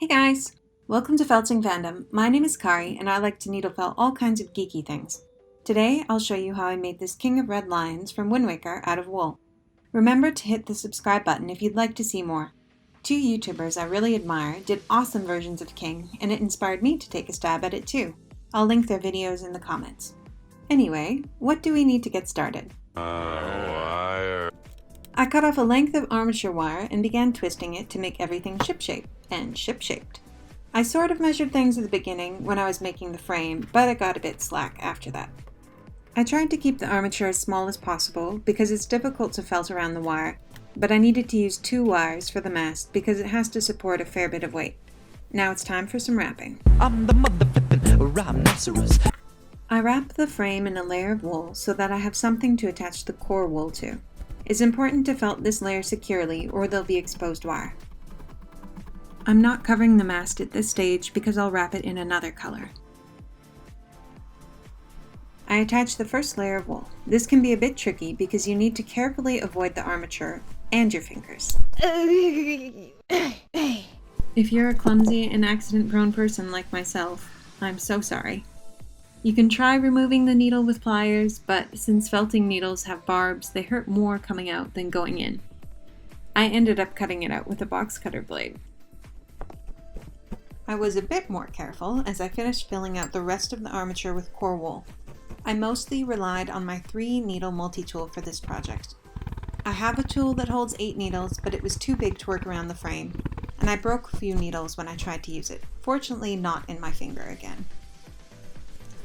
Hey guys! Welcome to Felting Fandom. My name is Kari and I like to needle felt all kinds of geeky things. Today I'll show you how I made this King of Red Lions from Wind Waker out of wool. Remember to hit the subscribe button if you'd like to see more. Two YouTubers I really admire did awesome versions of King and it inspired me to take a stab at it too. I'll link their videos in the comments. Anyway, what do we need to get started? Wire. I cut off a length of armature wire and began twisting it to make everything ship-shape and ship-shaped. I sort of measured things at the beginning when I was making the frame, but it got a bit slack after that. I tried to keep the armature as small as possible because it's difficult to felt around the wire, but I needed to use 2 wires for the mast because it has to support a fair bit of weight. Now it's time for some wrapping. I'm the motherfucking rhinoceros. I wrap the frame in a layer of wool so that I have something to attach the core wool to. It's important to felt this layer securely or there'll be exposed wire. I'm not covering the mast at this stage because I'll wrap it in another color. I attach the first layer of wool. This can be a bit tricky because you need to carefully avoid the armature and your fingers. If you're a clumsy and accident-prone person like myself, I'm so sorry. You can try removing the needle with pliers, but since felting needles have barbs, they hurt more coming out than going in. I ended up cutting it out with a box cutter blade. I was a bit more careful as I finished filling out the rest of the armature with core wool. I mostly relied on my 3-needle multi-tool for this project. I have a tool that holds 8 needles, but it was too big to work around the frame, and I broke a few needles when I tried to use it, fortunately not in my finger again.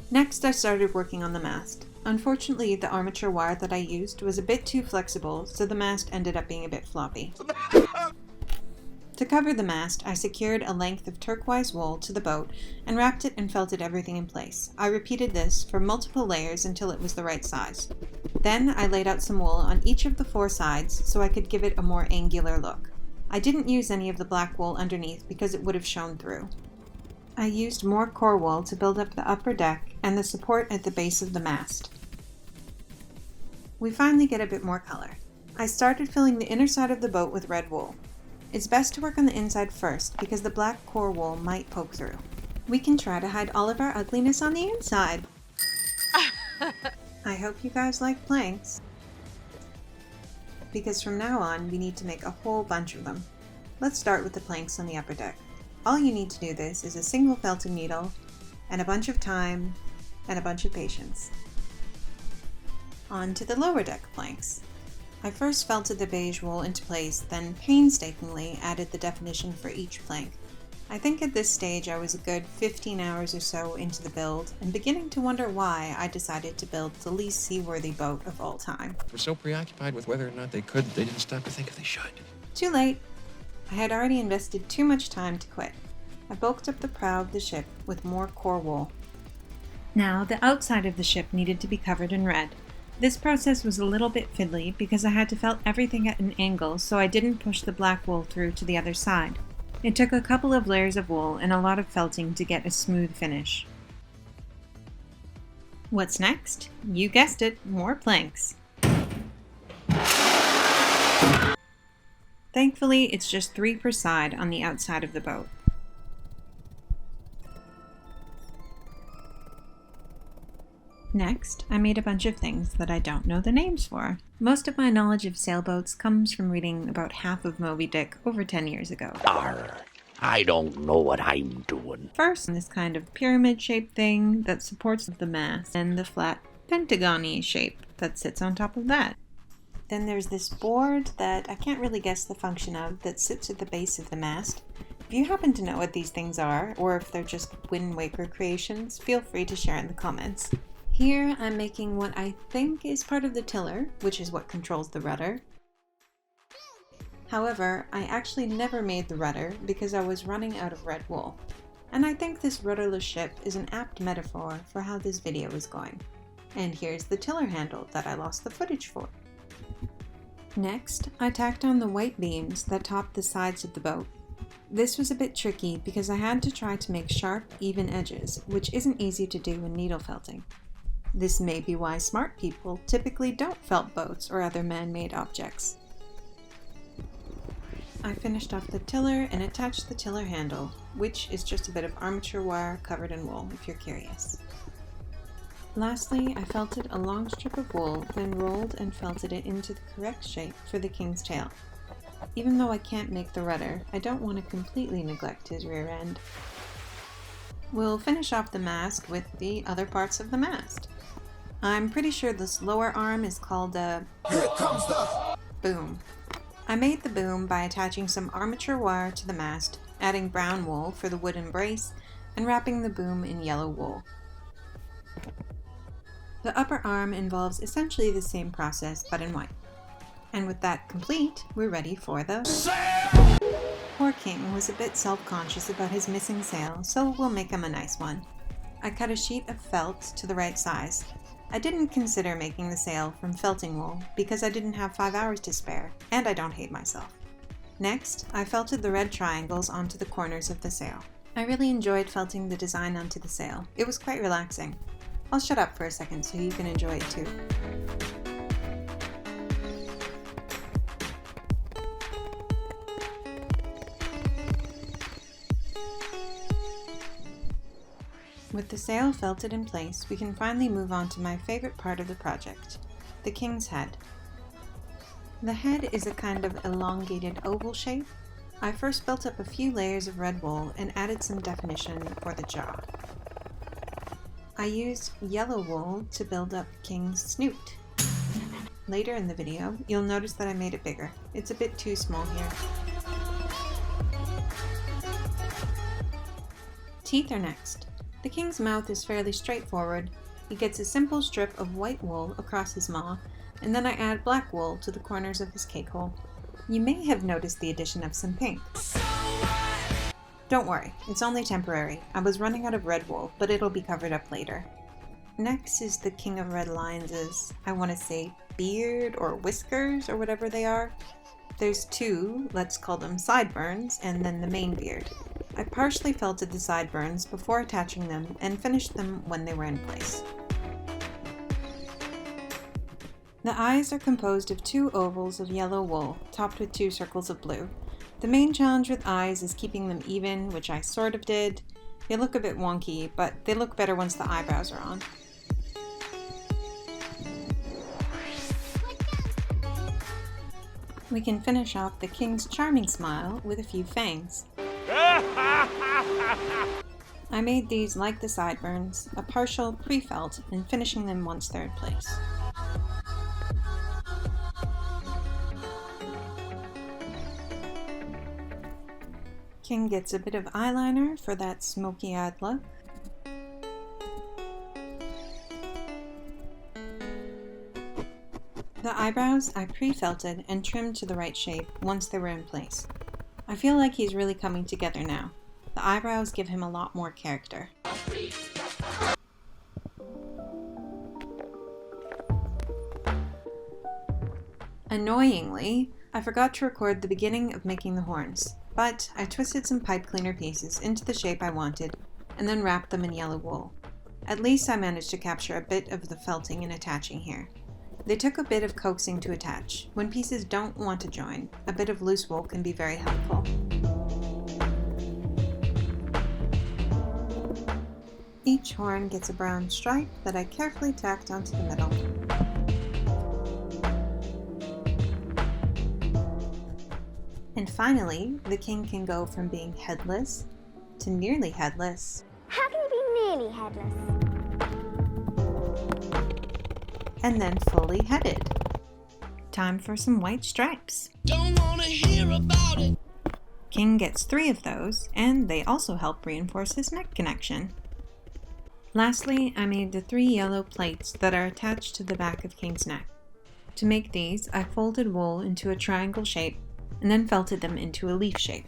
Next, I started working on the mast. Unfortunately, the armature wire that I used was a bit too flexible, so the mast ended up being a bit floppy. To cover the mast, I secured a length of turquoise wool to the boat and wrapped it and felted everything in place. I repeated this for multiple layers until it was the right size. Then I laid out some wool on each of the 4 sides so I could give it a more angular look. I didn't use any of the black wool underneath because it would have shown through. I used more core wool to build up the upper deck and the support at the base of the mast. We finally get a bit more color. I started filling the inner side of the boat with red wool. It's best to work on the inside first because the black core wool might poke through. We can try to hide all of our ugliness on the inside. I hope you guys like planks, because from now on we need to make a whole bunch of them. Let's start with the planks on the upper deck. All you need to do this is a single felting needle, and a bunch of time, and a bunch of patience. On to the lower deck planks. I first felted the beige wool into place, then painstakingly added the definition for each plank. I think at this stage I was a good 15 hours or so into the build, and beginning to wonder why I decided to build the least seaworthy boat of all time. We're so preoccupied with whether or not they could, they didn't stop to think if they should. Too late. I had already invested too much time to quit. I bulked up the prow of the ship with more core wool. Now, the outside of the ship needed to be covered in red. This process was a little bit fiddly because I had to felt everything at an angle so I didn't push the black wool through to the other side. It took a couple of layers of wool and a lot of felting to get a smooth finish. What's next? You guessed it, more planks. Thankfully, it's just 3 per side on the outside of the boat. Next, I made a bunch of things that I don't know the names for. Most of my knowledge of sailboats comes from reading about half of Moby Dick over 10 years ago. Arr, I don't know what I'm doing. First, this kind of pyramid-shaped thing that supports the mast, and the flat pentagon-y shape that sits on top of that. Then there's this board that I can't really guess the function of that sits at the base of the mast. If you happen to know what these things are, or if they're just Wind Waker creations, feel free to share in the comments. Here I'm making what I think is part of the tiller, which is what controls the rudder. However, I actually never made the rudder because I was running out of red wool. And I think this rudderless ship is an apt metaphor for how this video is going. And here's the tiller handle that I lost the footage for. Next, I tacked on the white beams that topped the sides of the boat. This was a bit tricky because I had to try to make sharp, even edges, which isn't easy to do in needle felting. This may be why smart people typically don't felt boats or other man-made objects. I finished off the tiller and attached the tiller handle, which is just a bit of armature wire covered in wool if you're curious. Lastly, I felted a long strip of wool, then rolled and felted it into the correct shape for the king's tail. Even though I can't make the rudder, I don't want to completely neglect his rear end. We'll finish off the mast with the other parts of the mast. I'm pretty sure this lower arm is called a boom. I made the boom by attaching some armature wire to the mast, adding brown wool for the wooden brace, and wrapping the boom in yellow wool. The upper arm involves essentially the same process, but in white. And with that complete, we're ready for the sail! Poor King was a bit self-conscious about his missing sail, so we'll make him a nice one. I cut a sheet of felt to the right size. I didn't consider making the sail from felting wool because I didn't have 5 hours to spare, and I don't hate myself. Next, I felted the red triangles onto the corners of the sail. I really enjoyed felting the design onto the sail. It was quite relaxing. I'll shut up for a second so you can enjoy it too. With the sail felted in place, we can finally move on to my favorite part of the project, the king's head. The head is a kind of elongated oval shape. I first built up a few layers of red wool and added some definition for the jaw. I used yellow wool to build up King's snoot. Later in the video, you'll notice that I made it bigger. It's a bit too small here. Teeth are next. The king's mouth is fairly straightforward. He gets a simple strip of white wool across his maw, and then I add black wool to the corners of his cake hole. You may have noticed the addition of some pink. Don't worry, it's only temporary. I was running out of red wool, but it'll be covered up later. Next is the King of Red Lions' I want to say beard or whiskers or whatever they are. There's two, let's call them sideburns, and then the main beard. I partially felted the sideburns before attaching them and finished them when they were in place. The eyes are composed of 2 ovals of yellow wool, topped with 2 circles of blue. The main challenge with eyes is keeping them even, which I sort of did. They look a bit wonky, but they look better once the eyebrows are on. We can finish off the king's charming smile with a few fangs. I made these like the sideburns, a partial pre-felt, and finishing them once they're in place. King gets a bit of eyeliner for that smoky-eyed look. The eyebrows I pre-felted and trimmed to the right shape once they were in place. I feel like he's really coming together now. The eyebrows give him a lot more character. Annoyingly, I forgot to record the beginning of making the horns, but I twisted some pipe cleaner pieces into the shape I wanted and then wrapped them in yellow wool. At least I managed to capture a bit of the felting and attaching here. They took a bit of coaxing to attach. When pieces don't want to join, a bit of loose wool can be very helpful. Each horn gets a brown stripe that I carefully tacked onto the middle. And finally, the king can go from being headless to nearly headless. How can you be nearly headless? And then fully headed. Time for some white stripes. Don't wanna hear about it. King gets 3 of those, and they also help reinforce his neck connection. Lastly, I made the 3 yellow plates that are attached to the back of King's neck. To make these, I folded wool into a triangle shape and then felted them into a leaf shape.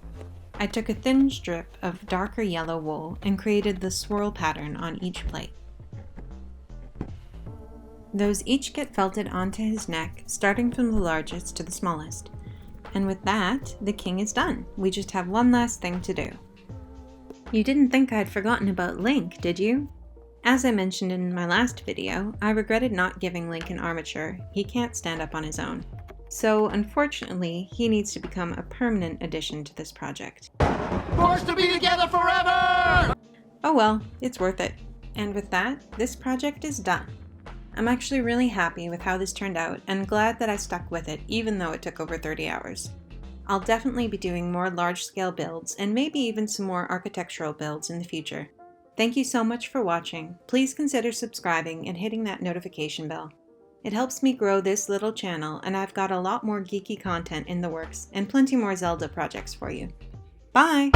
I took a thin strip of darker yellow wool and created the swirl pattern on each plate. Those each get felted onto his neck, starting from the largest to the smallest. And with that, the king is done. We just have one last thing to do. You didn't think I'd forgotten about Link, did you? As I mentioned in my last video, I regretted not giving Link an armature. He can't stand up on his own. So unfortunately, he needs to become a permanent addition to this project. Forced to be together forever! Oh well, it's worth it. And with that, this project is done. I'm actually really happy with how this turned out and glad that I stuck with it even though it took over 30 hours. I'll definitely be doing more large-scale builds and maybe even some more architectural builds in the future. Thank you so much for watching. Please consider subscribing and hitting that notification bell. It helps me grow this little channel, and I've got a lot more geeky content in the works and plenty more Zelda projects for you. Bye!